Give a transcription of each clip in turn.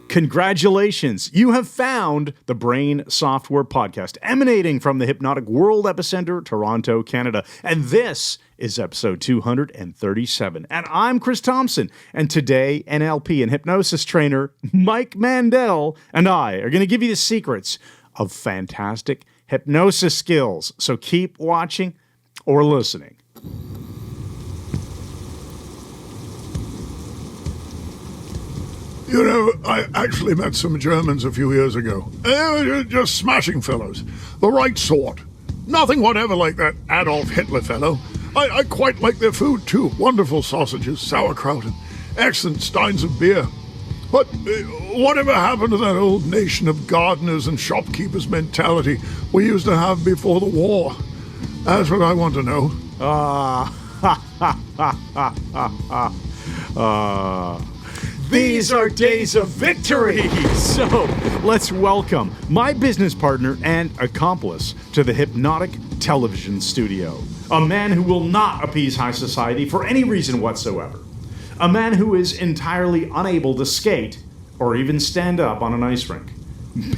Congratulations, you have found the Brain Software Podcast, emanating from the Hypnotic World Epicenter, Toronto, Canada. And this is episode 237. And I'm Chris Thompson. And today, NLP and hypnosis trainer Mike Mandel and I are going to give you the secrets of fantastic hypnosis skills. So keep watching or listening. You know, I actually met some Germans a few years ago. They were just smashing fellows. The right sort. Nothing whatever like that Adolf Hitler fellow. I quite like their food, too. Wonderful sausages, sauerkraut, and excellent steins of beer. But whatever happened to that old nation of gardeners and shopkeepers mentality we used to have before the war? That's what I want to know. These are days of victory! So, let's welcome my business partner and accomplice to the Hypnotic television studio. A man who will not appease high society for any reason whatsoever. A man who is entirely unable to skate or even stand up on an ice rink.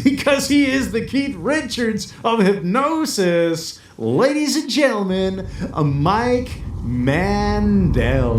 Because he is the Keith Richards of hypnosis. Ladies and gentlemen, Mike Mandel.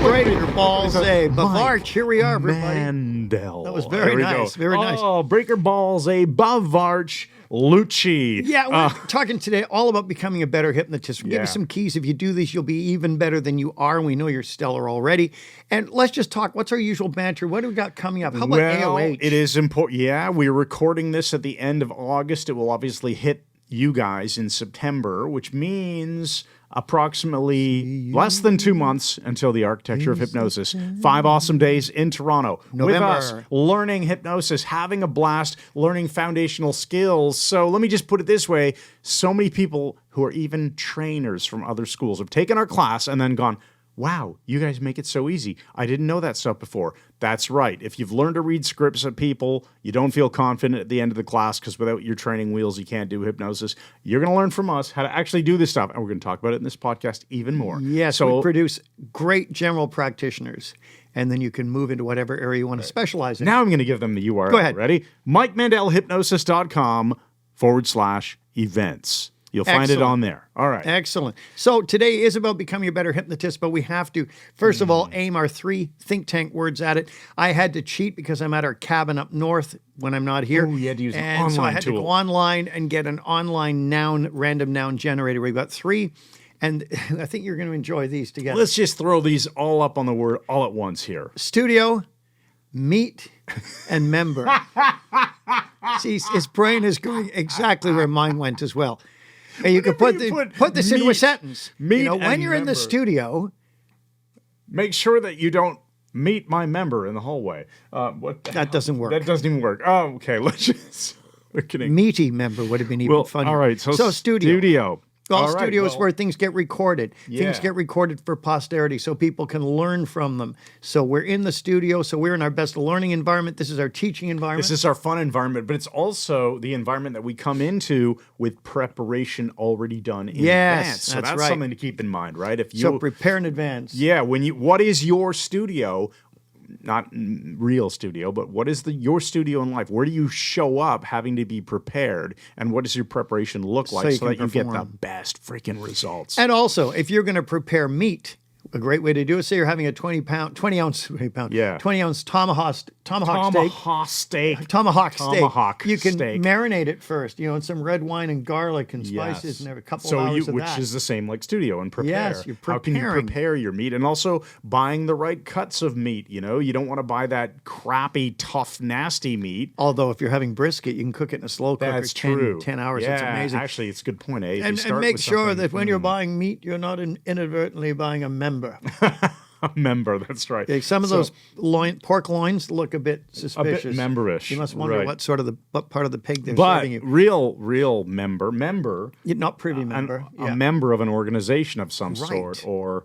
Breaker balls, Bavartsch. Here we are, everybody. Mandel. That was very nice. Very nice. Oh, breaker balls, Bavartsch Loochie. Yeah, we're talking today all about becoming a better hypnotist. We'll give Yeah. you some keys. If you do this, you'll be even better than you are. And we know you're stellar already. And let's just talk. What's our usual banter? What do we got coming up? How about AOH? It is important. Yeah, we're recording this at the end of August. It will obviously hit you guys in September, which means approximately less than 2 months until the Architecture of Hypnosis. 5 awesome days in Toronto November. with us, learning hypnosis, having a blast, learning foundational skills. So let me just put it this way. So many people who are even trainers from other schools have taken our class and then gone, wow, you guys make it so easy. I didn't know that stuff before. That's right. If you've learned to read scripts of people, you don't feel confident at the end of the class because without your training wheels, you can't do hypnosis. You're going to learn from us how to actually do this stuff. And we're going to talk about it in this podcast even more. Yes, so we produce great general practitioners. And then you can move into whatever area you want to specialize in. now I'm going to give them the URL. Go ahead. Ready? MikeMandelHypnosis.com/events. You'll find it Excellent. on there. All right. Excellent. So today is about becoming a better hypnotist, but we have to, first of all, aim our 3 think tank words at it. I had to cheat because I'm at our cabin up north when I'm not here. Oh, you had to use an and so I online had to tool. go online and get an online random noun generator. We've got 3, and I think you're going to enjoy these together. Let's just throw these all up on the word all at once here. Studio, meet, and member. See, his brain is going exactly where mine went as well. And you could put this into a meet- sentence. meet when and you're in the member. studio, Make sure that you don't meet my member in the hallway. What the that doesn't work. That doesn't even work. Oh, okay. Let's just. We're kidding. Meaty member would have been even funnier. All right. So studio. Well, All right, studio is well, where things get recorded. Yeah. Things get recorded for posterity so people can learn from them. So we're in the studio, so we're in our best learning environment. This is our teaching environment. This is our fun environment, but it's also the environment that we come into with preparation already done in Yes, advance. So that's that's right. something to keep in mind, right? If you so prepare in advance. Yeah, what is your studio? Not real studio, but what is your studio in life? Where do you show up having to be prepared? And what does your preparation look like you so that can you get the perform. best freaking results? And also, if you're going to prepare meat, a great way to do it, say you're having a 20 ounce tomahawk steak. Tomahawk steak. You can steak. marinate it first, in some red wine and garlic and spices and a couple of hours of which that. is the same like studio and prepare. Yes, you're How can you preparing. prepare your meat? And also buying the right cuts of meat, you don't want to buy that crappy, tough, nasty meat. Although if you're having brisket, you can cook it in a slow cooker That's 10 true. 10 hours. Yeah, It's amazing. actually, it's a good point, eh? If you And start make with sure something- that when you're buying meat, you're not inadvertently buying a member. a member, that's right. Okay, some of those pork loins look a bit suspicious. memberish, You must wonder right. what part of the pig they're But serving you. real member, You're not privy member. a member of an organization of some Right. sort, or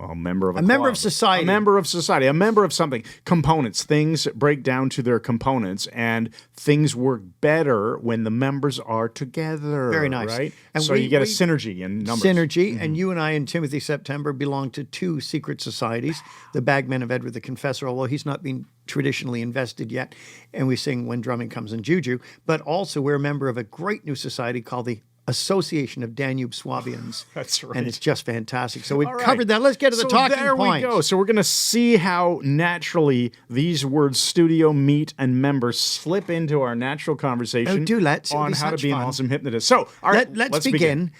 A member of a member club. of society. A member of society. A member of something. Components. Things break down to their components, and things work better when the members are together. Very nice. Right? And so we- you get a we- synergy in numbers. Synergy, and you and I and Timothy September belong to two secret societies, the Bagmen of Edward the Confessor, although he's not been traditionally invested yet, and we sing When Drumming Comes in Juju, but also we're a member of a great new society called the Association of Danube Swabians. That's right. And it's just fantastic. So we've All right. covered that. Let's get to the So talking there points. we go. So we're going to see how naturally these words studio, meet, and member slip into our natural conversation Oh, do let's. It'll on be how to such be an fun. awesome hypnotist. So all right, Let's begin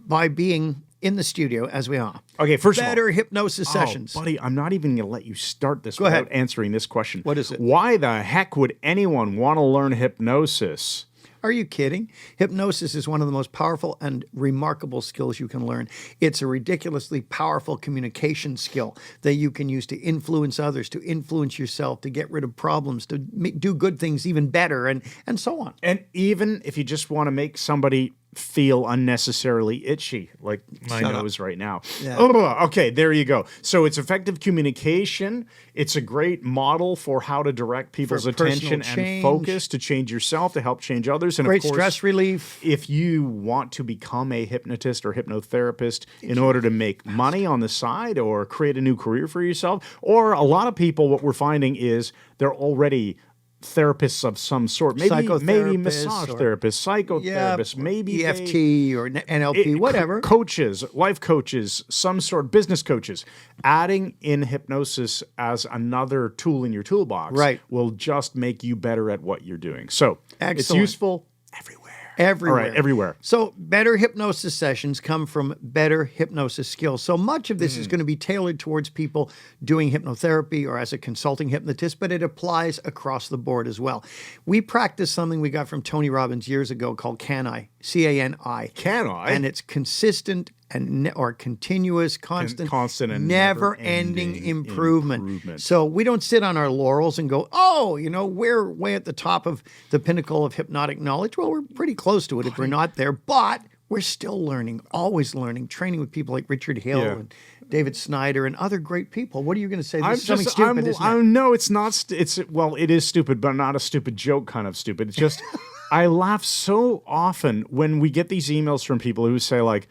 by being in the studio as we are. Okay, first of all, Better hypnosis sessions. Oh, buddy, I'm not even going to let you start this Go without ahead. answering this question. What is it? Why the heck would anyone want to learn hypnosis? Are you kidding? Hypnosis is one of the most powerful and remarkable skills you can learn. It's a ridiculously powerful communication skill that you can use to influence others, to influence yourself, to get rid of problems, to do good things even better, and so on. And even if you just want to make somebody feel unnecessarily itchy, like my Shut up. nose right now. Yeah. Oh, okay, there you go. So it's effective communication. It's a great model for how to direct people's For attention personal and change. focus to change yourself, to help change others. And Great of course, stress relief. if you want to become a hypnotist or hypnotherapist in order to make money on the side or create a new career for yourself, or a lot of people, what we're finding is they're already therapists of some sort, maybe Psychotherapists massage or- therapists, psychotherapists, maybe EFT or NLP, whatever. coaches, life coaches, some sort, business coaches. Adding in hypnosis as another tool in your toolbox Right. will just make you better at what you're doing. So it's Excellent. useful everywhere. Everywhere. All right, everywhere. So better hypnosis sessions come from better hypnosis skills. So much of this is going to be tailored towards people doing hypnotherapy or as a consulting hypnotist, but it applies across the board as well. We practice something we got from Tony Robbins years ago called Can I, C-A-N-I. Can I? And it's consistent and or continuous, constant and never-ending never-ending improvement. improvement. So we don't sit on our laurels and go, oh, we're way at the top of the pinnacle of hypnotic knowledge. Well, we're pretty close to it if we're not there, but we're still learning, always learning, training with people like Richard Hill Yeah. and David Snyder and other great people. What are you going to say? This I'm is something just, stupid, isn't it? no, it's not. It is stupid, but not a stupid joke kind of stupid. It's just, I laugh so often when we get these emails from people who say like,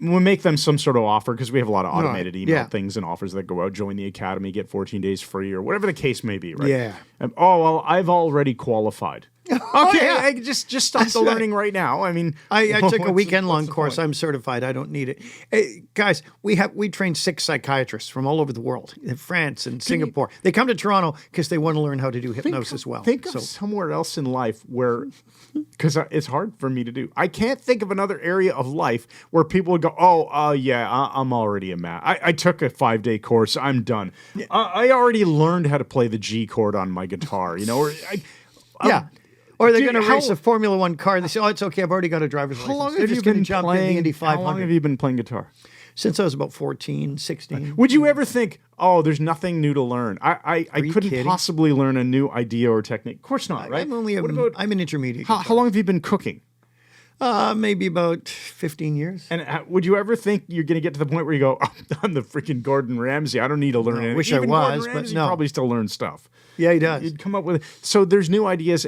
we make them some sort of offer because we have a lot of automated email yeah. things and offers that go out, join the academy, get 14 days free or whatever the case may be, right? Yeah. Oh, well, I've already qualified. Okay, yeah. just stop That's the right. learning right now. I mean, I took a what's weekend-long the course. point? I'm certified. I don't need it. Hey, guys, we train 6 psychiatrists from all over the world, in France and Singapore. They come to Toronto because they want to learn how to do hypnosis well. Think of somewhere else in life where, because it's hard for me to do. I can't think of another area of life where people would go, I'm already a man. I took a 5-day course. I'm done. I already learned how to play the G chord on my guitar, yeah. Or they're Dude, going to race how- a Formula One car. They say, "Oh, it's okay. I've already got a driver's license." How long They're have you just going to been jump in the playing? Indy How long 500 have you been playing guitar? since I was about 14, 16. Would you ever think, oh, there's nothing new to learn? I you couldn't kidding? possibly learn a new idea or technique. Of course not, right? I'm an intermediate. how long have you been cooking? Maybe about 15 years. And would you ever think you're going to get to the point where you go, I'm the freaking Gordon Ramsay. I don't need to learn anything. wish I Even was, Gordon but Ramsay no. probably still learns stuff. Yeah, he does. You'd come up with so there's new ideas.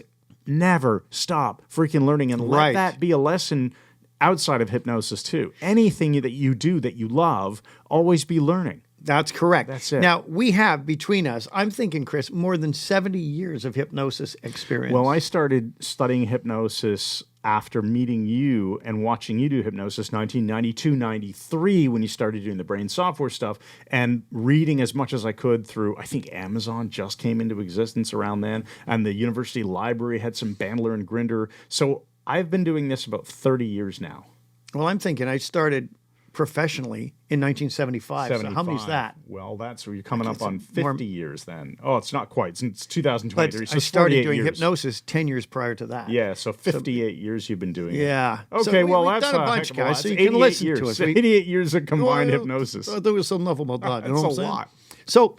Never stop freaking learning and let Right. that be a lesson outside of hypnosis too. Anything that you do that you love, always be learning. That's correct. That's it. Now, we have between us, I'm thinking, Chris, more than 70 years of hypnosis experience. Well, I started studying hypnosis after meeting you and watching you do hypnosis 1992, 93 when you started doing the brain software stuff and reading as much as I could through, I think Amazon just came into existence around then and the university library had some Bandler and Grinder. So I've been doing this about 30 years now. Well, I'm thinking I started professionally in 1975. So how many's that? Well, that's where you're coming up on 50 more- years then. Oh, it's not quite. It's 2023. But so I it's started 48 doing years. hypnosis 10 years prior to that. Yeah, so 58 years you've been doing it. Yeah. Okay, So well, we've that's done a heck bunch, of a lot. guys, so It's you can 88 listen years. to us. 88 years of combined Well, hypnosis. There was enough about that. You know That's what I'm a saying? lot. So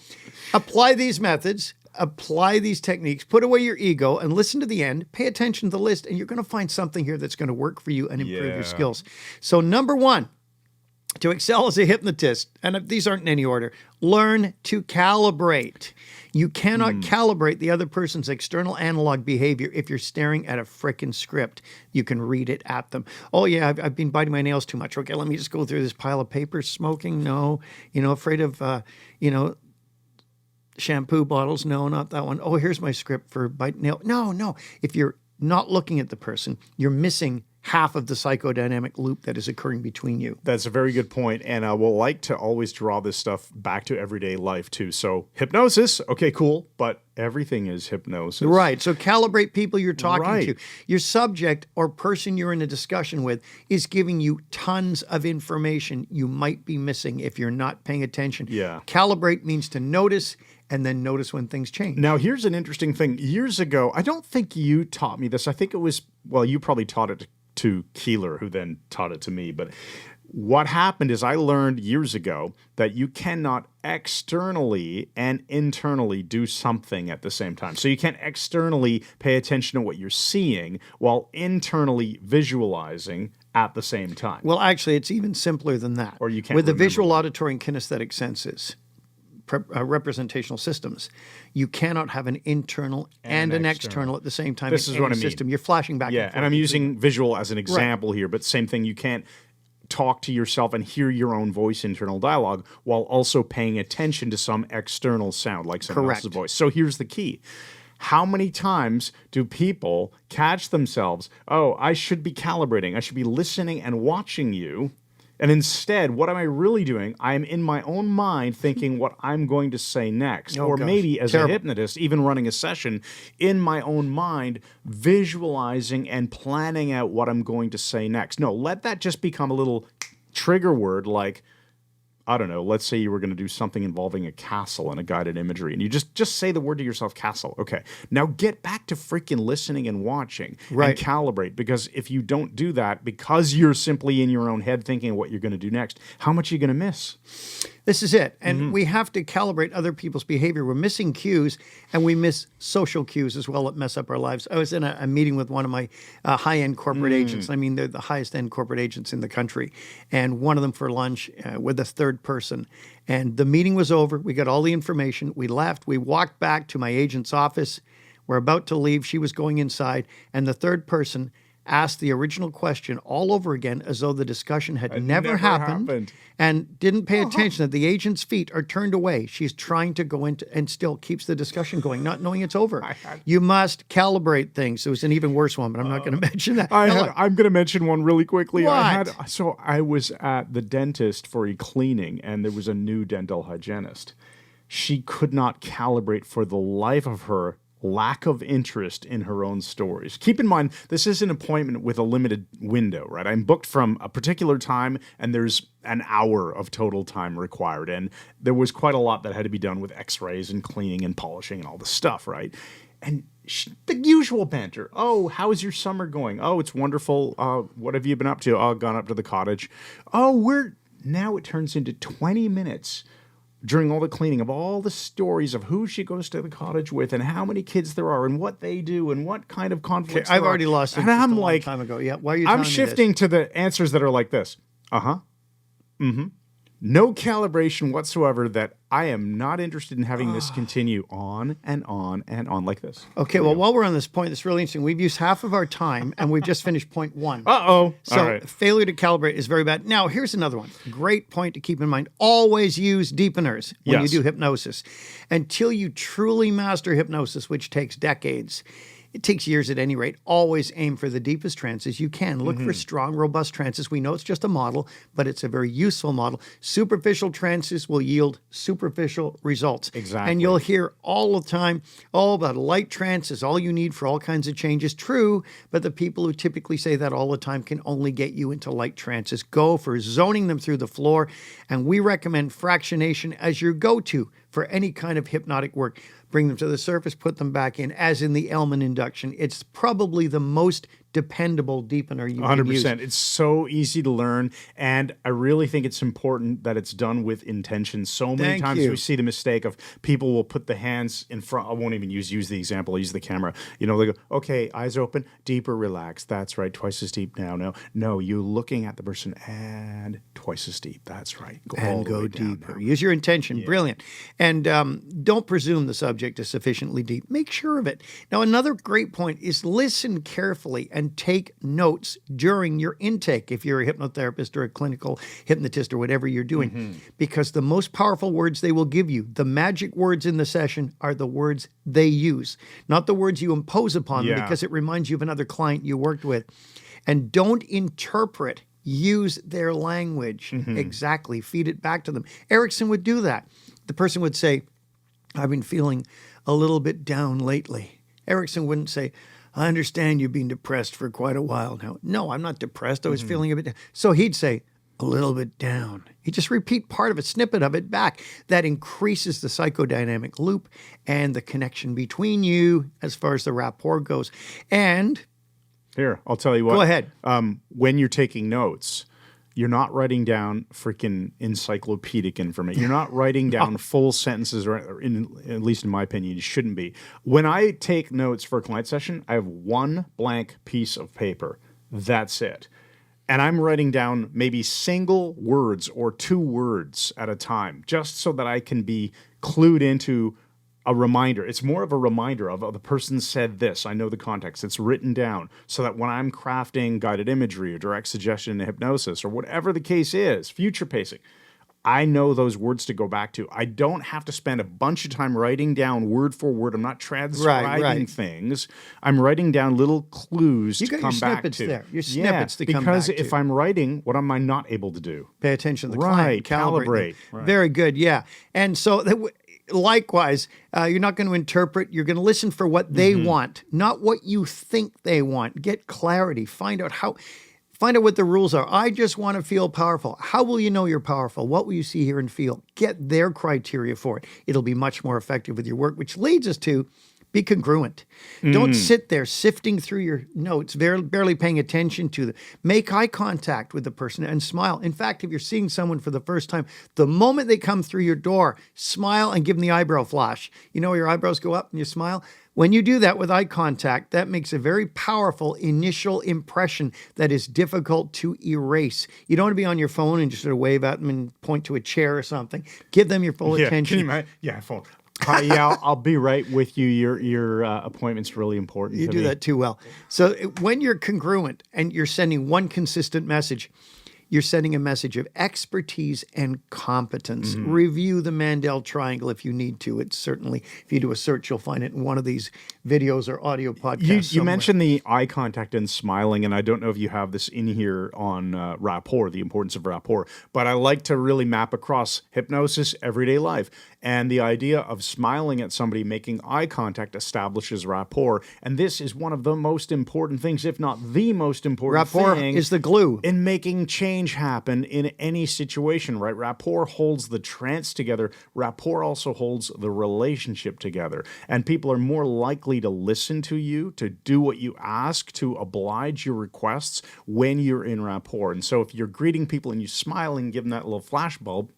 apply these methods, apply these techniques, put away your ego, and listen to the end. Pay attention to the list, and you're going to find something here that's going to work for you and improve Yeah. your skills. So number one, To excel as a hypnotist, and these aren't in any order, learn to calibrate. You cannot calibrate the other person's external analog behavior if you're staring at a frickin' script. You can read it at them. Oh, yeah, I've been biting my nails too much. Okay, let me just go through this pile of papers. Smoking? No. Afraid of, shampoo bottles? No, not that one. Oh, here's my script for bite nail. No. If you're not looking at the person, you're missing half of the psychodynamic loop that is occurring between you. That's a very good point, and I will like to always draw this stuff back to everyday life too. So hypnosis, okay, cool, but everything is hypnosis. Right, so calibrate people you're talking Right. to. Your subject or person you're in a discussion with is giving you tons of information you might be missing if you're not paying attention. Yeah. Calibrate means to notice, and then notice when things change. Now, here's an interesting thing. Years ago, I don't think you taught me this. I think it was, well, you probably taught it to Keeler, who then taught it to me. But what happened is I learned years ago that you cannot externally and internally do something at the same time. So you can't externally pay attention to what you're seeing while internally visualizing at the same time. Well, actually, it's even simpler than that. Or you can't With the remember. visual, auditory, and kinesthetic senses, representational systems, you cannot have an internal and an external at the same time. This in is what any I mean. System. You're flashing back. Yeah, and and I'm forth. using visual as an example here, but same thing. You can't talk to yourself and hear your own voice, internal dialogue, while also paying attention to some external sound, like someone else's Correct. voice. So here's the key. How many times do people catch themselves, oh, I should be calibrating, I should be listening and watching you, and instead, what am I really doing? I'm in my own mind thinking what I'm going to say next. Oh, or gosh. maybe as Terrible. a hypnotist, even running a session, in my own mind, visualizing and planning out what I'm going to say next. No, let that just become a little trigger word like, I don't know, let's say you were going to do something involving a castle and a guided imagery, and you just say the word to yourself, castle. Okay, now get back to freaking listening and watching Right. and calibrate, because if you don't do that, because you're simply in your own head thinking what you're going to do next, how much are you going to miss? This is it. And we have to calibrate other people's behavior. We're missing cues, and we miss social cues as well that mess up our lives. I was in a meeting with one of my high-end corporate agents. I mean, they're the highest-end corporate agents in the country. And one of them for lunch with a third person. And the meeting was over. We got all the information. We left. We walked back to my agent's office. We're about to leave. She was going inside. And the third person asked the original question all over again as though the discussion had never happened and didn't pay attention that the agent's feet are turned away. She's trying to go into and still keeps the discussion going, not knowing it's over. You must calibrate things. It was an even worse one, but I'm not going to mention that. I'm going to mention one really quickly. What? I was at the dentist for a cleaning, and there was a new dental hygienist. She could not calibrate for the life of her lack of interest in her own stories. Keep in mind, this is an appointment with a limited window, right? I'm booked from a particular time, and there's an hour of total time required. And there was quite a lot that had to be done with x-rays and cleaning and polishing and all this stuff, right? And the usual banter. Oh, how's your summer going? Oh, it's wonderful. What have you been up to? Oh, gone up to the cottage. Oh, now it turns into 20 minutes during all the cleaning of all the stories of who she goes to the cottage with and how many kids there are and what they do and what kind of conflicts I've there already are. lost And interest I'm a long like, time ago. Yeah, why are you telling I'm me shifting this? to the answers that are like this. No calibration whatsoever, that I am not interested in having this continue on and on and on like this. Okay, well, while we're on this point, it's really interesting. We've used half of our time, and we've just finished point one. Uh-oh. So All right. failure to calibrate is very bad. Now, here's another one. Great point to keep in mind. Always use deepeners when Yes. you do hypnosis. Until you truly master hypnosis, which takes decades, it takes years at any rate, always aim for the deepest trances you can. Look for strong, robust trances. We know it's just a model, but it's a very useful model. Superficial trances will yield superficial results. Exactly. And you'll hear all the time, oh, but light trance is all you need for all kinds of changes. True, but the people who typically say that all the time can only get you into light trances. Go for zoning them through the floor, and we recommend fractionation as your go-to for any kind of hypnotic work. Bring them to the surface, put them back in, as in the Elman induction. It's probably the most dependable deepener you can 100%. use. It's so easy to learn, and I really think it's important that it's done with intention. So many Thank times you. we see the mistake of people will put the hands in front. I won't even use the example. I'll use the camera. They go, okay, eyes open, deeper, relax. That's right, twice as deep now. No, you're looking at the person and twice as deep. That's right. Go deeper. Use your intention. Brilliant. And don't presume the subject is sufficiently deep. Make sure of it. Now, another great point is listen carefully and take notes during your intake if you're a hypnotherapist or a clinical hypnotist or whatever you're doing, because the most powerful words they will give you, the magic words in the session, are the words they use, not the words you impose upon them, because it reminds you of another client you worked with. And don't interpret. Use their language. Exactly. Feed it back to them. Erickson would do that. The person would say, I've been feeling a little bit down lately. Erickson wouldn't say, I understand you've been depressed for quite a while now. No, I'm not depressed. I was feeling a bit down. So he'd say, a little bit down. He'd just repeat part of a snippet of it back. That increases the psychodynamic loop and the connection between you as far as the rapport goes. And here, I'll tell you what. Go ahead. When you're taking notes, you're not writing down freaking encyclopedic information. You're not writing down full sentences, or at least in my opinion, you shouldn't be. When I take notes for a client session, I have one blank piece of paper. That's it. And I'm writing down maybe single words or 2 words at a time, just so that I can be clued into a reminder. It's more of a reminder of, oh, the person said this. I know the context. It's written down so that when I'm crafting guided imagery or direct suggestion in hypnosis or whatever the case is, future pacing, I know those words to go back to. I don't have to spend a bunch of time writing down word for word. I'm not transcribing things. I'm writing down little clues to come back to. You got your snippets there. Your snippets to come back because to. if I'm writing, what am I not able to do? Pay attention to the client. Calibrate. Right. Very good, yeah. And so likewise, you're not going to interpret. You're going to listen for what they want, not what you think they want. Get clarity. Find out what the rules are. I just want to feel powerful. How will you know you're powerful? What will you see, hear, and feel? Get their criteria for it. It'll be much more effective with your work, which leads us to be congruent. Don't sit there sifting through your notes, barely paying attention to them. Make eye contact with the person and smile. In fact, if you're seeing someone for the first time, the moment they come through your door, smile and give them the eyebrow flash. You know, your eyebrows go up and you smile. When you do that with eye contact, that makes a very powerful initial impression that is difficult to erase. You don't want to be on your phone and just sort of wave at them and point to a chair or something. Give them your full attention. Can you imagine? Phone. I'll be right with you. Your appointment's really important. You do that too well. So when you're congruent and you're sending one consistent message, you're sending a message of expertise and competence. Review the Mandel triangle if you need to. It's certainly, if you do a search, you'll find it in one of these videos or audio podcasts. You mentioned the eye contact and smiling, and I don't know if you have this in here on rapport, the importance of rapport, but I like to really map across hypnosis, everyday life. And the idea of smiling at somebody, making eye contact, establishes rapport. And this is one of the most important things, if not the most important rapport thing. Is the glue. In making change happen in any situation, right? Rapport holds the trance together. Rapport also holds the relationship together. And people are more likely to listen to you, to do what you ask, to oblige your requests when you're in rapport. And so if you're greeting people and you smile and give them that little flash bulb,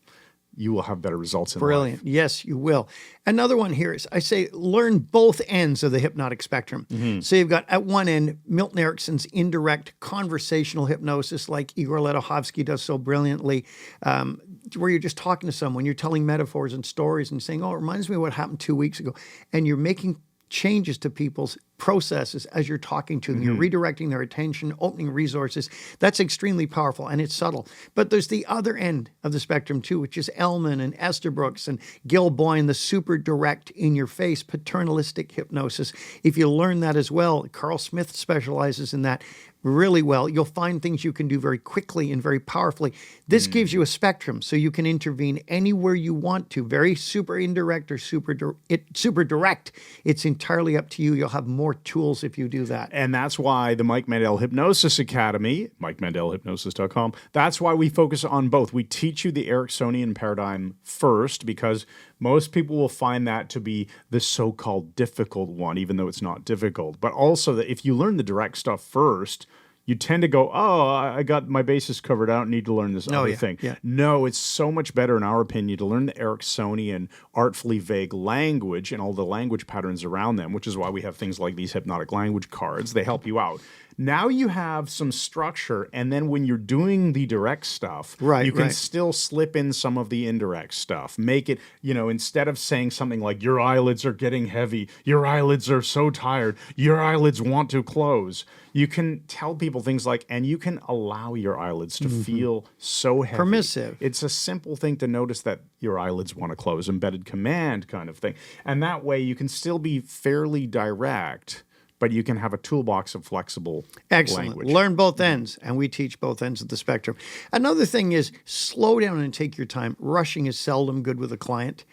you will have better results in Brilliant. life. Yes, you will. Another one here is, I say, learn both ends of the hypnotic spectrum. So you've got at one end, Milton Erickson's indirect conversational hypnosis, like Igor Ledochovsky does so brilliantly, where you're just talking to someone, you're telling metaphors and stories and saying, oh, it reminds me of what happened 2 weeks ago. And you're making changes to people's processes as you're talking to them. You're redirecting their attention, opening resources. That's extremely powerful, and it's subtle. But there's the other end of the spectrum too, which is Ellman and Estabrooks and Gil Boyne, the super direct, in-your-face, paternalistic hypnosis. If you learn that as well, Carl Smith specializes in that. really well. You'll find things you can do very quickly and very powerfully. This gives you a spectrum, so you can intervene anywhere you want to. Very super indirect or super direct. It's entirely up to you. You'll have more tools if you do that. And that's why the Mike Mandel Hypnosis Academy, MikeMandelHypnosis.com, that's why we focus on both. We teach you the Ericksonian paradigm first, because most people will find that to be the so-called difficult one, even though it's not difficult. But also that if you learn the direct stuff first, you tend to go, oh, I got my bases covered. I don't need to learn this other thing. Yeah. No, it's so much better, in our opinion, to learn the Ericksonian artfully vague language and all the language patterns around them, which is why we have things like these hypnotic language cards. They help you out. Now you have some structure, and then when you're doing the direct stuff, you can still slip in some of the indirect stuff. Make it, instead of saying something like, your eyelids are getting heavy, your eyelids are so tired, your eyelids want to close, you can tell people things like, and you can allow your eyelids to feel so heavy. Permissive. It's a simple thing to notice that your eyelids want to close, embedded command kind of thing. And that way you can still be fairly direct, but you can have a toolbox of flexible language. Learn both ends, and we teach both ends of the spectrum. Another thing is slow down and take your time. Rushing is seldom good with a client.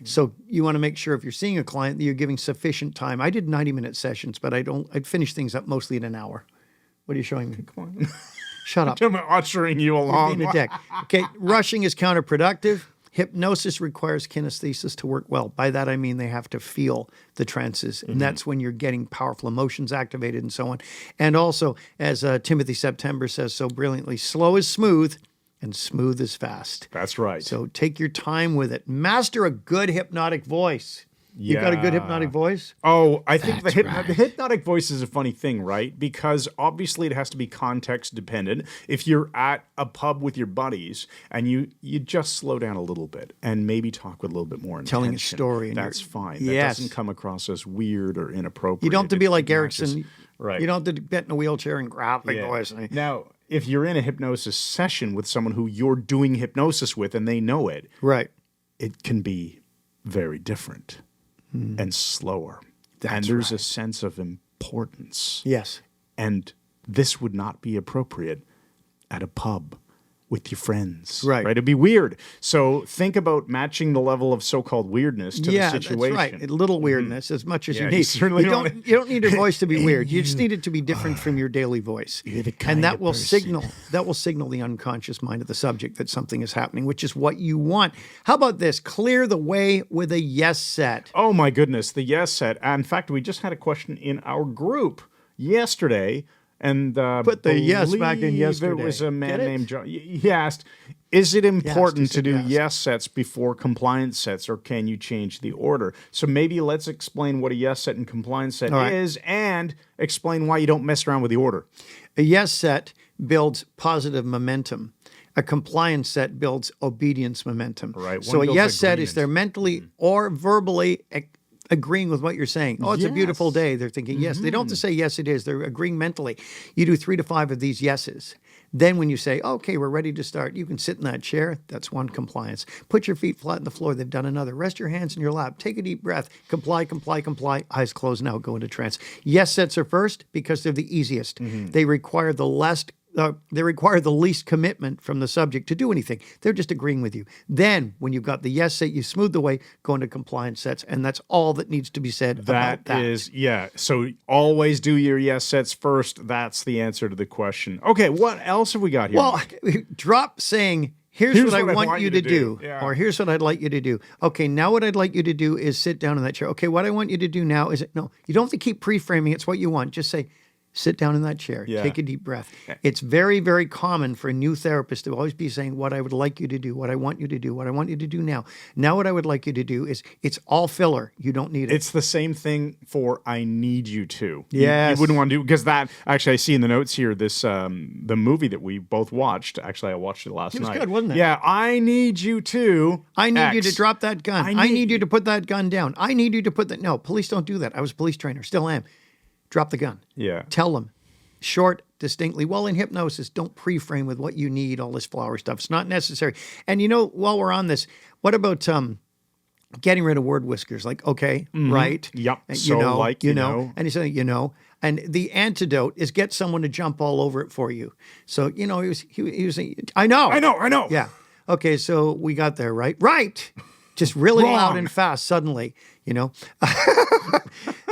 So you want to make sure if you're seeing a client that you're giving sufficient time. I did 90-minute sessions, but I'd finish things up mostly in an hour. What are you showing me? Come on. Shut up. I'm ushering you along. You're being a dick. Okay, rushing is counterproductive. Hypnosis requires kinesthesis to work well. By that, I mean they have to feel the trances, and that's when you're getting powerful emotions activated and so on. And also, as Timothy September says so brilliantly, slow is smooth and smooth is fast. That's right. So take your time with it. Master a good hypnotic voice. You got a good hypnotic voice? Oh, I think the hypnotic voice is a funny thing, right? Because obviously it has to be context dependent. If you're at a pub with your buddies and you just slow down a little bit and maybe talk with a little bit more intention. Telling a story. That's fine. That doesn't come across as weird or inappropriate. You don't have to be like Erickson. Right. You don't have to get in a wheelchair and grab the voice. Now, if you're in a hypnosis session with someone who you're doing hypnosis with and they know it, it can be very different. And slower. And there's a sense of importance. Yes. And this would not be appropriate at a pub with your friends. Right. It'd be weird. So think about matching the level of so-called weirdness to the situation. That's right. A little weirdness as much as you need. You certainly you don't need your voice to be weird. You just need it to be different from your daily voice. And that will signal the unconscious mind of the subject that something is happening, which is what you want. How about this? Clear the way with a yes set. Oh my goodness, the yes set. In fact, we just had a question in our group yesterday. And put the yes back in yesterday. There was a man named John. He asked, is it important to do yes sets before compliance sets, or can you change the order? So maybe let's explain what a yes set and compliance set is, and explain why you don't mess around with the order. A yes set builds positive momentum. A compliance set builds obedience momentum. Right. So a yes set is they're mentally or verbally agreeing with what you're saying. Oh, it's a beautiful day. They're thinking yes. They don't have to say yes, it is. They're agreeing mentally. You do 3 to 5 of these yeses. Then when you say, okay, we're ready to start, you can sit in that chair. That's one compliance. Put your feet flat on the floor. They've done another. Rest your hands in your lap. Take a deep breath. Comply, comply, comply. Eyes closed now. Go into trance. Yes sets are first because they're the easiest. They require the least commitment from the subject to do anything. They're just agreeing with you. Then, when you've got the yes set, you smooth the way, go into compliance sets, and that's all that needs to be said about that. So always do your yes sets first. That's the answer to the question. Okay, what else have we got here? Well, drop saying, here's what I want you to do. Or here's what I'd like you to do. Okay, now what I'd like you to do is sit down in that chair. Okay, what I want you to do now is, no, you don't have to keep pre-framing. It's what you want. Just say, sit down in that chair. Take a deep breath. It's very, very common for a new therapist to always be saying, what I would like you to do, what I want you to do, what I want you to do now. Now what I would like you to do is, it's all filler. You don't need it. It's the same thing for I need you to. Yes. You wouldn't want to do, because that, actually I see in the notes here, this, the movie that we both watched, actually I watched it last night. It was good, wasn't it? Yeah, I need you to. I need you to drop that gun. I need you to put that gun down. I need you to put that, no, police don't do that. I was a police trainer, still am. Drop the gun. Yeah. Tell them. Short, distinctly. Well, in hypnosis, don't pre-frame with what you need, all this flower stuff. It's not necessary. And while we're on this, what about getting rid of word whiskers, like, okay, right. Yep. You So, know, like, you you know. know. And he's saying, you know. And the antidote is get someone to jump all over it for you. So, you know, he was saying, I know. I know. Yeah. Okay, so we got there, right? Right. Just really loud and fast suddenly, you know.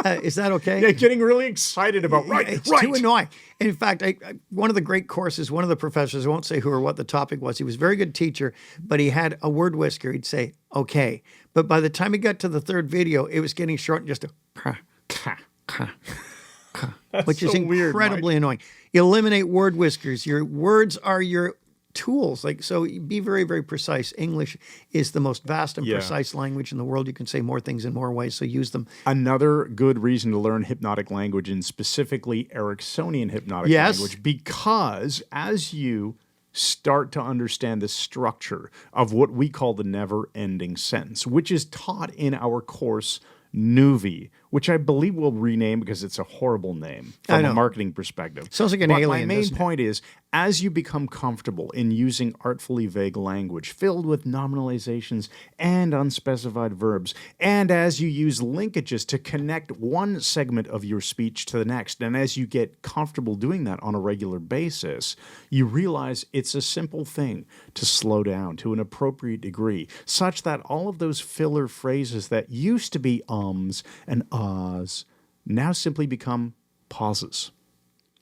Is that okay? Yeah, getting really excited about It's too annoying. In fact, one of the great courses, one of the professors, I won't say who or what the topic was, he was a very good teacher, but he had a word whisker. He'd say, okay. But by the time he got to the third video, it was getting short and just which is so weird, incredibly annoying. Eliminate word whiskers. Your words are your tools. Like, so be very, very precise. English is the most vast and precise language in the world. You can say more things in more ways, so use them. Another good reason to learn hypnotic language, and specifically Ericksonian hypnotic language, because as you start to understand the structure of what we call the never-ending sentence, which is taught in our course Nuvi, which I believe we'll rename because it's a horrible name from a marketing perspective. Sounds like an but alien. My main point is, as you become comfortable in using artfully vague language filled with nominalizations and unspecified verbs, and as you use linkages to connect one segment of your speech to the next, and as you get comfortable doing that on a regular basis, you realize it's a simple thing to slow down to an appropriate degree, such that all of those filler phrases that used to be ums and ahs now simply become pauses.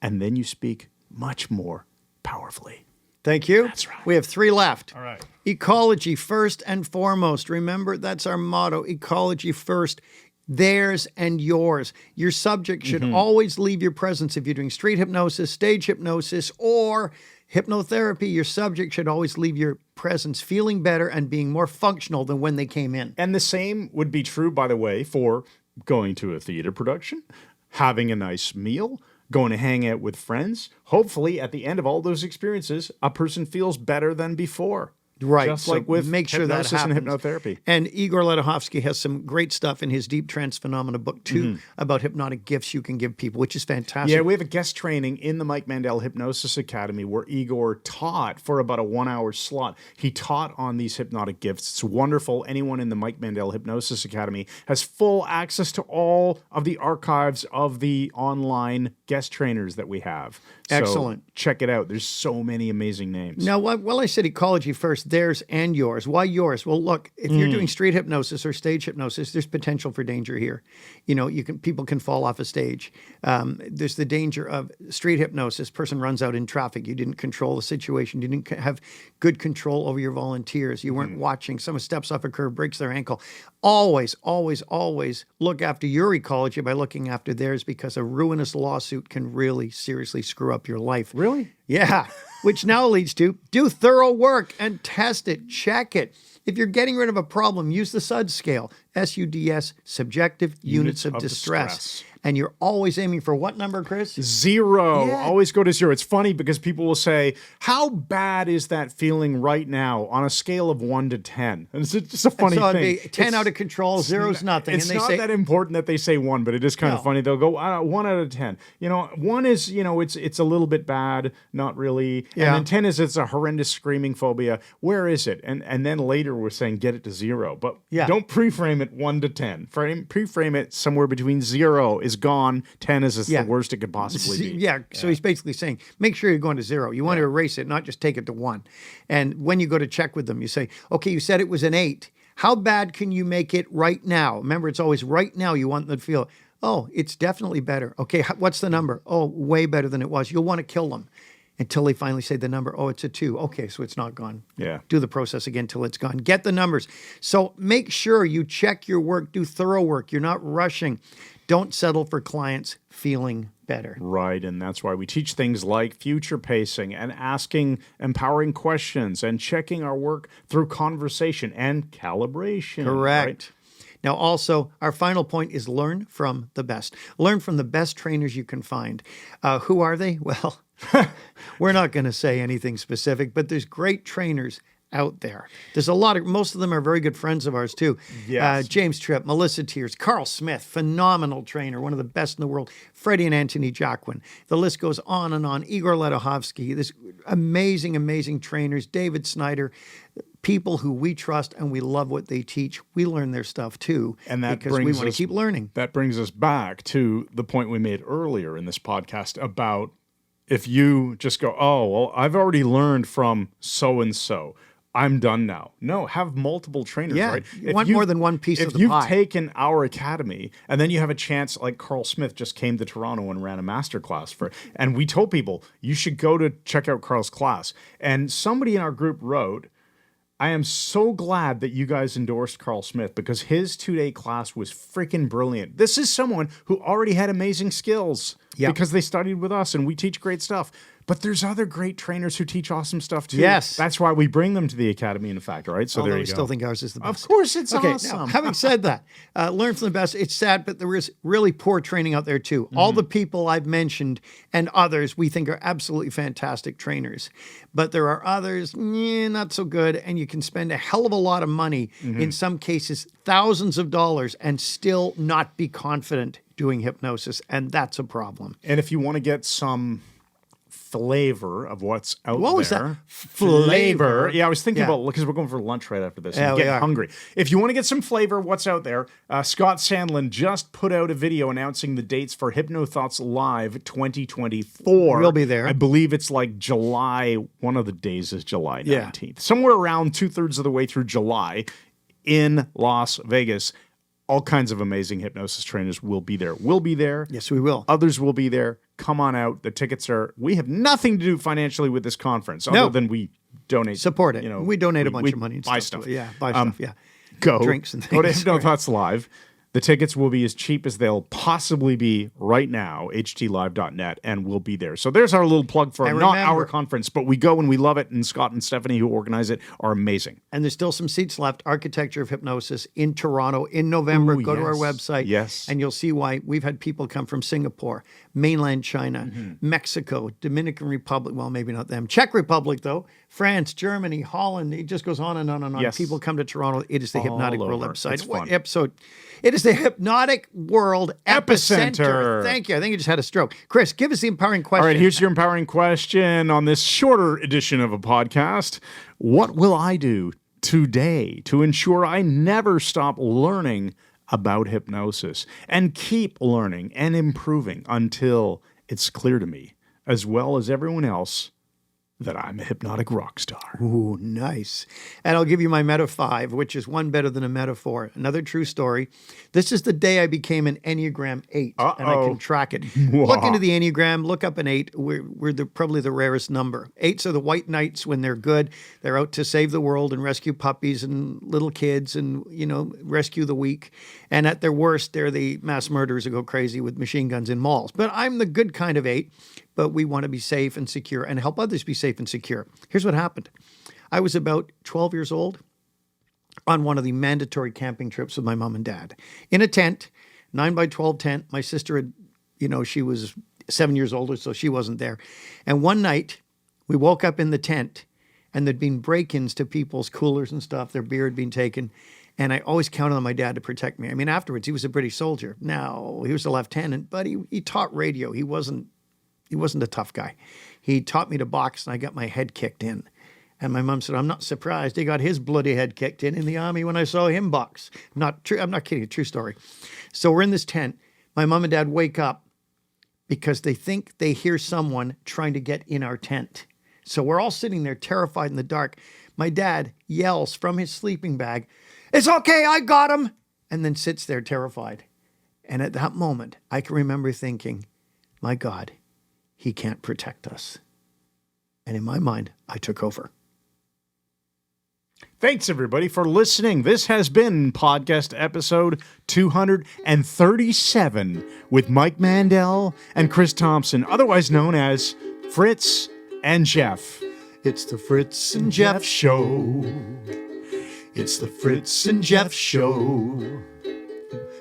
And then you speak much more powerfully. Thank you. That's right. We have 3 left. All right. Ecology first and foremost. Remember, that's our motto. Ecology first. Theirs and yours. Your subject should always leave your presence. If you're doing street hypnosis, stage hypnosis, or hypnotherapy, your subject should always leave your presence feeling better and being more functional than when they came in. And the same would be true, by the way, for going to a theater production, having a nice meal, going to hang out with friends. Hopefully, at the end of all those experiences, a person feels better than before. Right. Just So like with make sure that hypnosis and happens. hypnotherapy. And Igor Ledachovsky has some great stuff in his Deep Trance Phenomena book, too, about hypnotic gifts you can give people, which is fantastic. Yeah, we have a guest training in the Mike Mandel Hypnosis Academy where Igor taught for about a 1-hour slot. He taught on these hypnotic gifts. It's wonderful. Anyone in the Mike Mandel Hypnosis Academy has full access to all of the archives of the online guest trainers that we have. So Excellent. check it out. There's so many amazing names. Now, well, I said ecology first, theirs and yours. Why yours? Well, look, if you're doing street hypnosis or stage hypnosis, there's potential for danger here. You know, people can fall off a stage. There's the danger of street hypnosis. Person runs out in traffic. You didn't control the situation. You didn't have good control over your volunteers. You weren't watching. Someone steps off a curb, breaks their ankle. Always, always, always look after your ecology by looking after theirs, because a ruinous lawsuit can really seriously screw up your life. Really? Yeah. Which now leads to do thorough work and test it, check it. If you're getting rid of a problem, use the SUD scale, SUDS, subjective units of distress. And you're always aiming for what number, Chris? 0. Yeah. Always go to 0. It's funny because people will say, how bad is that feeling right now on a scale of 1 to 10? And it's just a funny so it'd thing. be 10 out of control, 0's nothing. It's and they not say, that important that they say 1, but it is kind of No. funny. They'll go 1 out of 10. You know, 1 is, you know, it's a little bit bad, not really. Yeah. And then 10 is it's a horrendous screaming phobia. Where is it? And then later we're saying get it to 0. But don't pre-frame it 1 to 10. Pre-frame it somewhere between 0 is gone, 10 is the worst it could possibly be. Yeah, so he's basically saying, make sure you're going to 0. You want to erase it, not just take it to 1. And when you go to check with them, you say, okay, you said it was an 8. How bad can you make it right now? Remember, it's always right now you want them to feel, oh, it's definitely better. Okay, what's the number? Oh, way better than it was. You'll want to kill them until they finally say the number. Oh, it's a 2. Okay, so it's not gone. Yeah. Do the process again till it's gone. Get the numbers. So make sure you check your work, do thorough work. You're not rushing. Don't settle for clients feeling better. Right, and that's why we teach things like future pacing and asking empowering questions and checking our work through conversation and calibration. Correct. Right? Now, also, our final point is learn from the best. Learn from the best trainers you can find. Who are they? Well, we're not going to say anything specific, but there's great trainers out there. There's a lot of, most of them are very good friends of ours too. Yes. James Tripp, Melissa Tears, Carl Smith, phenomenal trainer, one of the best in the world. Freddie and Anthony Jacquin. The list goes on and on. Igor Ledachovsky, this amazing, amazing trainers. David Snyder. people who we trust and we love what they teach, we learn their stuff too. And that because we want to keep learning. That brings us back to the point we made earlier in this podcast about if you just go, oh, well, I've already learned from so-and-so, I'm done now. No, have multiple trainers, Yeah, right? you want more than one piece of the If you've pie. taken our academy and then you have a chance, like Carl Smith just came to Toronto and ran a masterclass and we told people, you should go to check out Carl's class. And somebody in our group wrote, I am so glad that you guys endorsed Carl Smith because his 2-day class was freaking brilliant. This is someone who already had amazing skills because they studied with us and we teach great stuff. But there's other great trainers who teach awesome stuff too. Yes. That's why we bring them to the academy, in fact, right? So Although there you I go. still think ours is the best. Of course it's Okay, awesome. now, having said that, learn from the best. It's sad, but there is really poor training out there too. All the people I've mentioned and others we think are absolutely fantastic trainers. But there are others, not so good, and you can spend a hell of a lot of money, in some cases thousands of dollars, and still not be confident doing hypnosis, and that's a problem. And if you want to get some flavor of what's out What there. was that? Flavor. Yeah, I was thinking Yeah. about, because we're going for lunch right after this. Yeah, I'm we getting are. hungry. If you want to get some flavor of what's out there, Scott Sandlin just put out a video announcing the dates for HypnoThoughts Live 2024. We'll be there. I believe it's like July. One of the days is July 19th. Yeah. Somewhere around 2/3 of the way through July in Las Vegas. All kinds of amazing hypnosis trainers will be there. We'll be there. Yes, we will. Others will be there. Come on out. The tickets are. We have nothing to do financially with this conference No. other than we donate. Support it. You know, we donate a bunch of money and buy stuff. stuff. Yeah, buy stuff. Yeah. Go Drinks and Go to things. HypnoThoughts Live. The tickets will be as cheap as they'll possibly be right now, htlive.net, and we'll be there. So there's our little plug for And not remember- our conference, but we go and we love it, and Scott and Stephanie, who organize it, are amazing. And there's still some seats left. Architecture of Hypnosis in Toronto in November. Ooh, Go to our yes. website. Yes. And you'll see why we've had people come from Singapore, mainland China, Mexico, Dominican Republic. Well, maybe not them. Czech Republic, though. France, Germany, Holland. It just goes on and on and on. Yes. People come to Toronto. It is the Hypnotic World over. website. It's fun. Episode. It is the Hypnotic World Epicenter. Thank you. I think you just had a stroke. Chris, give us the empowering question. All right, here's your empowering question on this shorter edition of a podcast. What will I do today to ensure I never stop learning about hypnosis and keep learning and improving until it's clear to me, as well as everyone else, that I'm a hypnotic rock star? Ooh, nice. And I'll give you my Meta 5, which is one better than a Meta 4. Another true story. This is the day I became an Enneagram 8, and I can track it. Look into the Enneagram, look up an 8. We're probably the rarest number. 8s are the white knights when they're good. They're out to save the world and rescue puppies and little kids and, rescue the weak. And at their worst, they're the mass murderers who go crazy with machine guns in malls. But I'm the good kind of 8. But we want to be safe and secure and help others be safe and secure. Here's what happened. I was about 12 years old on one of the mandatory camping trips with my mom and dad in a tent, 9x12 tent. My sister had, she was 7 years older, so she wasn't there. And one night we woke up in the tent and there'd been break-ins to people's coolers and stuff. Their beer had been taken. And I always counted on my dad to protect me. I mean, afterwards, he was a British soldier. Now, he was a lieutenant, but he taught radio. He wasn't a tough guy. He taught me to box, and I got my head kicked in. And my mom said, I'm not surprised. He got his bloody head kicked in the army when I saw him box. Not true. I'm not kidding. A true story. So we're in this tent. My mom and dad wake up because they think they hear someone trying to get in our tent. So we're all sitting there terrified in the dark. My dad yells from his sleeping bag, "It's okay, I got him," and then sits there terrified. And at that moment, I can remember thinking, my God, he can't protect us. And in my mind, I took over. Thanks, everybody, for listening. This has been podcast episode 237 with Mike Mandel and Chris Thompson, otherwise known as Fritz and Jeff. It's the Fritz and Jeff Show. It's the Fritz and Jeff Show.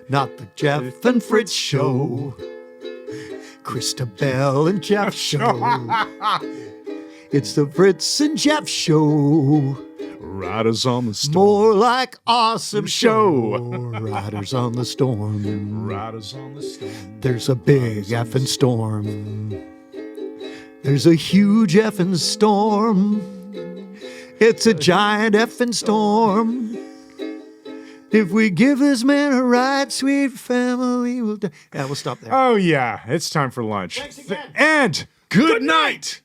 Not the Jeff and Fritz Show. Christabel and Jeff Show. It's the Fritz and Jeff Show. Riders on the storm. More like awesome Show. Riders on the storm. Riders on the storm. There's a big effing storm. There's a huge effing storm. It's a giant effing storm. If we give this man a ride, sweet family will die. Yeah, we'll stop there. Oh, yeah. It's time for lunch. Thanks again. And good night.